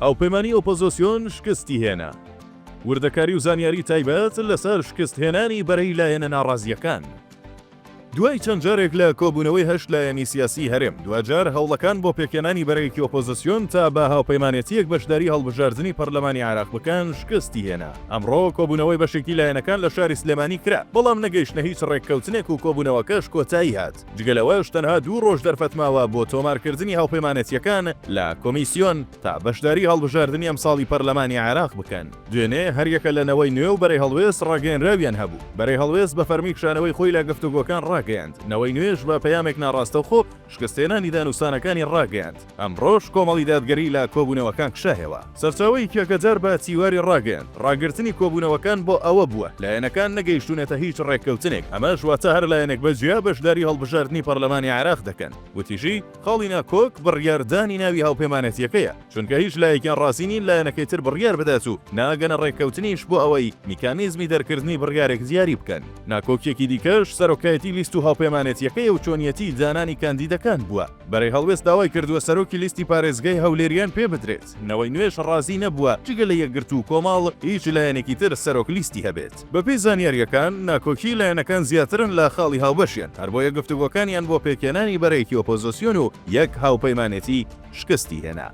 هاوپەیمانی ئۆپۆزیسیۆن شکستی هێنا. وردەکاری و زانیاری تایبەت لەسەر شکست هێنانی بەرەی لایەنە ناڕازیەکان. دوای چەند جارێک لە کۆبوونەوەی هەشت لایەنی سیاسی هەرێم دوجار هەوڵەکان بۆ پێکێنانی بەرەیەکی ئۆپۆزیسیۆن تا بە هاوپەیمانێتیەک بەشداری هەڵبژاردننی پەرلەمانی عێراق بکەن شکستی هێنا. ئەمڕۆ کۆبوونەوەی بەشێکی لایەنەکان لە شاری سلێمانی کرا، بەڵام نەگەیشتە هیچ ڕێککەوتنێک و کۆبوونەوەکەش کۆتایی هات. جگەلەوەش تەنها 2 ڕۆژ دەرفەتماوە بۆ تۆمارکردنی هاوپەیمانێتیەکان لە کۆمیسیۆن تا بەشداری هەڵبژاردننی ئەمساڵی پەرلەمانی عێراق بکەن. دوێنێ هەریەکە لەنەوەی نوێ و بەرەی هەڵوێست ڕاگەیەنراویان هەبوو. بەرەی هەڵوێست بە فەرمی کشانەوەی خۆی لە گفتوگۆکان ڕاگەیاند. نەوەی نوێش بە پەیامێک ناڕاستەوخۆ شکستێنانی دانووسانەکانی ڕاگەیاند. ئەمڕۆژ کۆمەڵی دادگەری لە کۆبوونەوەکان کشاهێوە. سەرچاوەی کێکەجار بە تیواری ڕاگەیاند. ڕاگررتنی کۆبوونەوەکان بۆ ئەوە بووە لایەنەکان نەگەیشتونێتە هیچ ڕێککەوتنێک. ئەمەش واتە هەر لایەنێک بەجیا بەشداری هەڵبژاردننی پەرلەمانی عێراق دەکەن. وتیژی خاڵینا کۆک بڕیاردانی ناوی هاوپەیمانێتیەکەیە، چونکە هیچ لایەکیان ڕاستی نین لایەنەکەی تر بڕیار بدات و ناگەنە ڕێککەوتنیش بۆ ئەوەی میکانیزمی دەرکردنی بڕیارێک دیاری بکەن. ناکۆکیەکی دیکەش سەرۆکایەتی لیست و هاوپەیمانێتیەکەی و چۆنیەتی دانانی کاندیدەکان بووە. بەرەی هەڵوێست داوای کردووە سەرۆکی لیستی پارێزگای هەولێریان پێ بدرێت. نەوەی نوێش ڕازی نەبووە جگە لە یەکگرت و کۆماڵ هیچ لایەنێکی تر سەرۆک لیستی هەبێت. بەپێی زانیاریەکان ناکۆکی لایەنەکان زیاترن لە خاڵی هاوبەشیان، هەر بۆیە گفتوگۆکانیان بۆ پێکێنانی بەرەیەکی ئۆپۆزیسیۆن و یەک هاوپەیمانێتی شکستی هێنا.